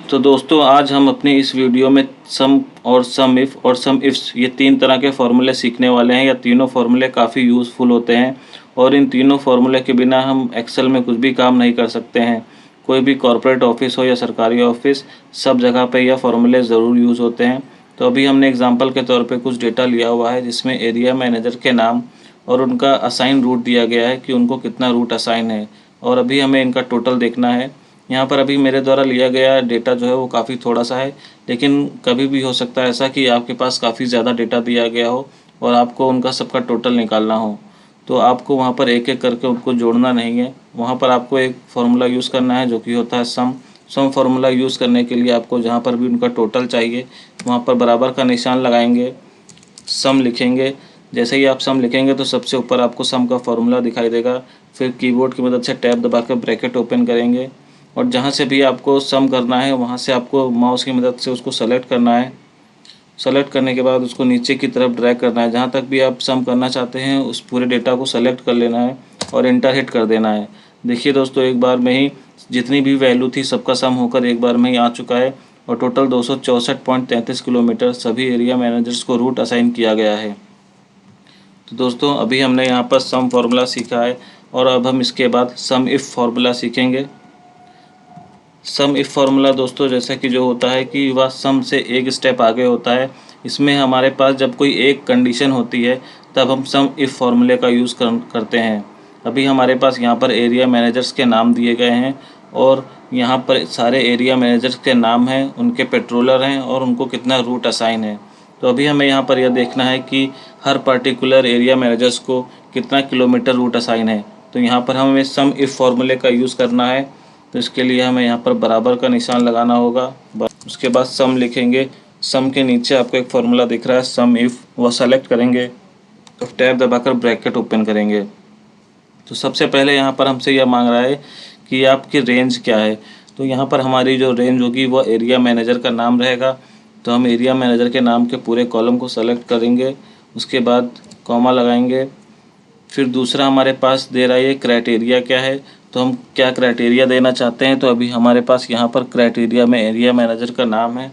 तो दोस्तों आज हम अपनी इस वीडियो में सम और सम इफ़ और सम इफ्स ये तीन तरह के फॉर्मूले सीखने वाले हैं। या तीनों फॉर्मूले काफ़ी यूज़फुल होते हैं और इन तीनों फॉर्मूले के बिना हम एक्सेल में कुछ भी काम नहीं कर सकते हैं। कोई भी कॉर्पोरेट ऑफिस हो या सरकारी ऑफिस, सब जगह पे यह फॉर्मूले ज़रूर यूज़ होते हैं। तो अभी हमने एग्जाम्पल के तौर पर कुछ डेटा लिया हुआ है जिसमें एरिया मैनेजर के नाम और उनका असाइन रूट दिया गया है कि उनको कितना रूट असाइन है, और अभी हमें इनका टोटल देखना है। यहाँ पर अभी मेरे द्वारा लिया गया डेटा जो है वो काफ़ी थोड़ा सा है, लेकिन कभी भी हो सकता है ऐसा कि आपके पास काफ़ी ज़्यादा डेटा दिया गया हो और आपको उनका सबका टोटल निकालना हो। तो आपको वहाँ पर एक एक करके उनको जोड़ना नहीं है, वहाँ पर आपको एक फार्मूला यूज़ करना है जो कि होता है सम फार्मूला यूज़ करने के लिए आपको जहाँ पर भी उनका टोटल चाहिए वहाँ पर बराबर का निशान लगाएंगे, सम लिखेंगे। जैसे ही आप सम लिखेंगे तो सबसे ऊपर आपको सम का फार्मूला दिखाई देगा। फिर कीबोर्ड की मदद से टैब दबाकर ब्रैकेट ओपन करेंगे और जहाँ से भी आपको सम करना है वहाँ से आपको माउस की मदद से उसको सेलेक्ट करना है। सेलेक्ट करने के बाद उसको नीचे की तरफ ड्रैग करना है, जहाँ तक भी आप सम करना चाहते हैं उस पूरे डेटा को सेलेक्ट कर लेना है और इंटर हिट कर देना है। देखिए दोस्तों, एक बार में ही जितनी भी वैल्यू थी सबका सम होकर एक बार में ही आ चुका है और टोटल 264.33 किलोमीटर सभी एरिया मैनेजर्स को रूट असाइन किया गया है। तो दोस्तों अभी हमने यहाँ पर सम फार्मूला सीखा है और अब हम इसके बाद सम इफ़ फार्मूला सीखेंगे। सम इफ़ फार्मूला दोस्तों जैसा कि जो होता है कि वह सम से एक स्टेप आगे होता है। इसमें हमारे पास जब कोई एक कंडीशन होती है तब हम सम इफ़ फार्मूले का यूज़ करते हैं। अभी हमारे पास यहाँ पर एरिया मैनेजर्स के नाम दिए गए हैं और यहाँ पर सारे एरिया मैनेजर्स के नाम हैं, उनके पेट्रोलर हैं और उनको कितना रूट असाइन है। तो अभी हमें यहाँ पर यह देखना है कि हर पर्टिकुलर एरिया मैनेजर्स को कितना किलोमीटर रूट असाइन है। तो यहाँ पर हमें सम इफ़ फार्मूले का यूज़ करना है। तो इसके लिए हमें यहाँ पर बराबर का निशान लगाना होगा। उसके बाद सम लिखेंगे। सम के नीचे आपको एक फार्मूला दिख रहा है सम इफ़, वह सेलेक्ट करेंगे तो टैब दबाकर ब्रैकेट ओपन करेंगे। तो सबसे पहले यहाँ पर हमसे यह मांग रहा है कि आपकी रेंज क्या है। तो यहाँ पर हमारी जो रेंज होगी वह एरिया मैनेजर का नाम रहेगा। तो हम एरिया मैनेजर के नाम के पूरे कॉलम को सेलेक्ट करेंगे, उसके बाद कॉमा लगाएंगे। फिर दूसरा हमारे पास दे रहा है ये क्राइटेरिया क्या है, तो हम क्या क्राइटेरिया देना चाहते हैं। तो अभी हमारे पास यहाँ पर क्राइटेरिया में एरिया मैनेजर का नाम है,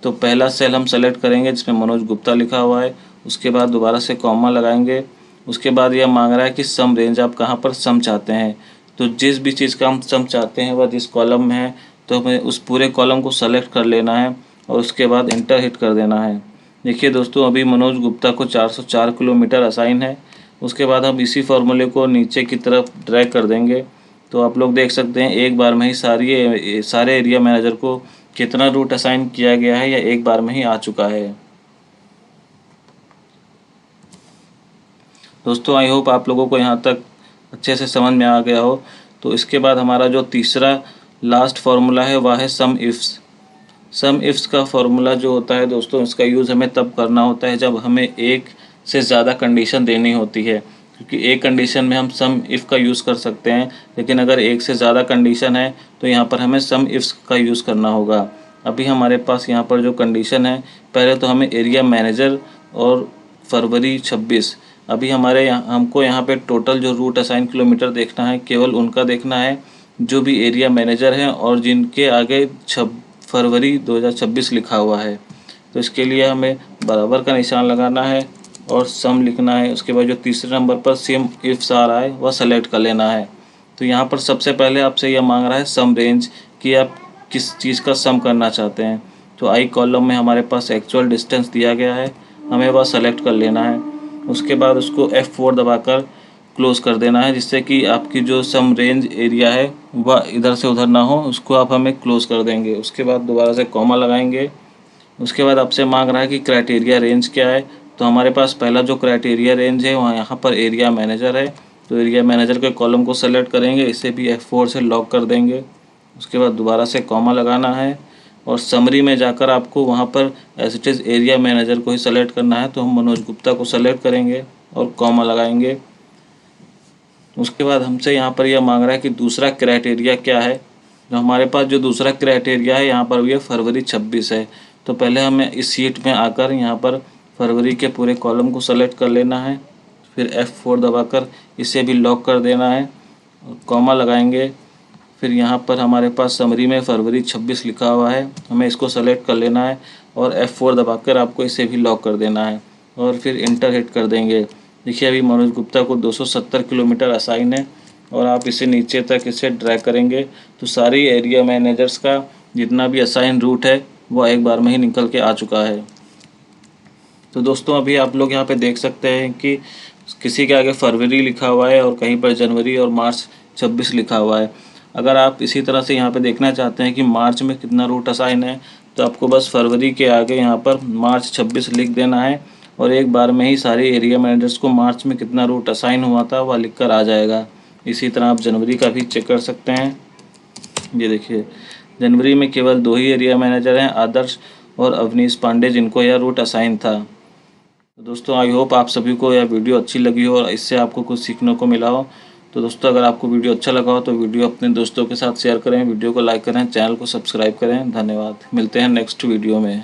तो पहला सेल हम सेलेक्ट करेंगे जिसमें मनोज गुप्ता लिखा हुआ है। उसके बाद दोबारा से कॉमा लगाएंगे। उसके बाद यह मांग रहा है कि सम रेंज आप कहाँ पर सम चाहते हैं। तो जिस भी चीज़ का हम सम चाहते हैं वह जिस कॉलम में है तो हमें उस पूरे कॉलम को सेलेक्ट कर लेना है और उसके बाद इंटर हिट कर देना है। देखिए दोस्तों, अभी मनोज गुप्ता को 404 किलोमीटर असाइन है। उसके बाद हम इसी फार्मूले को नीचे की तरफ ड्रैग कर देंगे। तो आप लोग देख सकते हैं एक बार में ही सारे एरिया मैनेजर को कितना रूट असाइन किया गया है या एक बार में ही आ चुका है। दोस्तों आई होप आप लोगों को यहाँ तक अच्छे से समझ में आ गया हो। तो इसके बाद हमारा जो तीसरा लास्ट फार्मूला है वह है सम इफ्स। सम इफ्स का फार्मूला जो होता है दोस्तों, इसका यूज़ हमें तब करना होता है जब हमें एक से ज़्यादा कंडीशन देनी होती है, क्योंकि एक कंडीशन में हम सम इफ़ का यूज़ कर सकते हैं, लेकिन अगर एक से ज़्यादा कंडीशन है तो यहाँ पर हमें सम इफ्स का यूज़ करना होगा। अभी हमारे पास यहाँ पर जो कंडीशन है, पहले तो हमें एरिया मैनेजर और फरवरी 26, अभी हमको यहाँ पे टोटल जो रूट असाइन किलोमीटर देखना है केवल उनका देखना है जो भी एरिया मैनेजर हैं और जिनके आगे फरवरी 2026 लिखा हुआ है। तो इसके लिए हमें बराबर का निशान लगाना है और सम लिखना है। उसके बाद जो तीसरे नंबर पर सेम इफ्स आ रहा है वह सेलेक्ट कर लेना है। तो यहाँ पर सबसे पहले आपसे यह मांग रहा है सम रेंज कि आप किस चीज़ का सम करना चाहते हैं। तो आई कॉलम में हमारे पास एक्चुअल डिस्टेंस दिया गया है, हमें वह सेलेक्ट कर लेना है। उसके बाद उसको F4 दबाकर क्लोज कर देना है, जिससे कि आपकी जो सम रेंज एरिया है वह इधर से उधर ना हो, उसको आप हमें क्लोज कर देंगे। उसके बाद दोबारा से कॉमा लगाएंगे। उसके बाद आपसे मांग रहा है कि क्राइटेरिया रेंज क्या है। तो हमारे पास पहला जो क्राइटेरिया रेंज है वहाँ यहाँ पर एरिया मैनेजर है, तो एरिया मैनेजर के कॉलम को सेलेक्ट करेंगे, इसे भी F4 से लॉक कर देंगे। उसके बाद दोबारा से कॉमा लगाना है और समरी में जाकर आपको वहाँ पर as it is area manager को ही सेलेक्ट करना है। तो हम मनोज गुप्ता को सेलेक्ट करेंगे और कॉमा लगाएंगे। उसके बाद हमसे यहाँ पर यह मांग रहा है कि दूसरा क्राइटेरिया क्या है। तो हमारे पास जो दूसरा क्राइटेरिया है यहाँ पर ये फरवरी 26 है। तो पहले हमें इस शीट में आकर यहाँ पर फरवरी के पूरे कॉलम को सेलेक्ट कर लेना है, फिर F4 दबाकर इसे भी लॉक कर देना है और कॉमा लगाएंगे। फिर यहाँ पर हमारे पास समरी में फरवरी 26 लिखा हुआ है, हमें इसको सेलेक्ट कर लेना है और F4 दबाकर आपको इसे भी लॉक कर देना है और फिर इंटर हिट कर देंगे। देखिए अभी मनोज गुप्ता को 270 किलोमीटर असाइन है और आप इसे नीचे तक इसे ड्रैग करेंगे तो सारी एरिया मैनेजर्स का जितना भी असाइन रूट है वो एक बार में ही निकल के आ चुका है। तो दोस्तों अभी आप लोग यहाँ पे देख सकते हैं कि किसी के आगे फरवरी लिखा हुआ है और कहीं पर जनवरी और मार्च 26 लिखा हुआ है। अगर आप इसी तरह से यहाँ पे देखना चाहते हैं कि मार्च में कितना रूट असाइन है तो आपको बस फरवरी के आगे यहाँ पर मार्च 26 लिख देना है और एक बार में ही सारे एरिया मैनेजर्स को मार्च में कितना रूट असाइन हुआ था वह लिख कर आ जाएगा। इसी तरह आप जनवरी का भी चेक कर सकते हैं। ये देखिए जनवरी में केवल 2 ही एरिया मैनेजर हैं, आदर्श और अवनीश पांडे, जिनको यह रूट असाइन था। तो दोस्तों आई होप आप सभी को यह वीडियो अच्छी लगी हो और इससे आपको कुछ सीखने को मिला हो। तो दोस्तों अगर आपको वीडियो अच्छा लगा हो तो वीडियो अपने दोस्तों के साथ शेयर करें, वीडियो को लाइक करें, चैनल को सब्सक्राइब करें। धन्यवाद, मिलते हैं नेक्स्ट वीडियो में।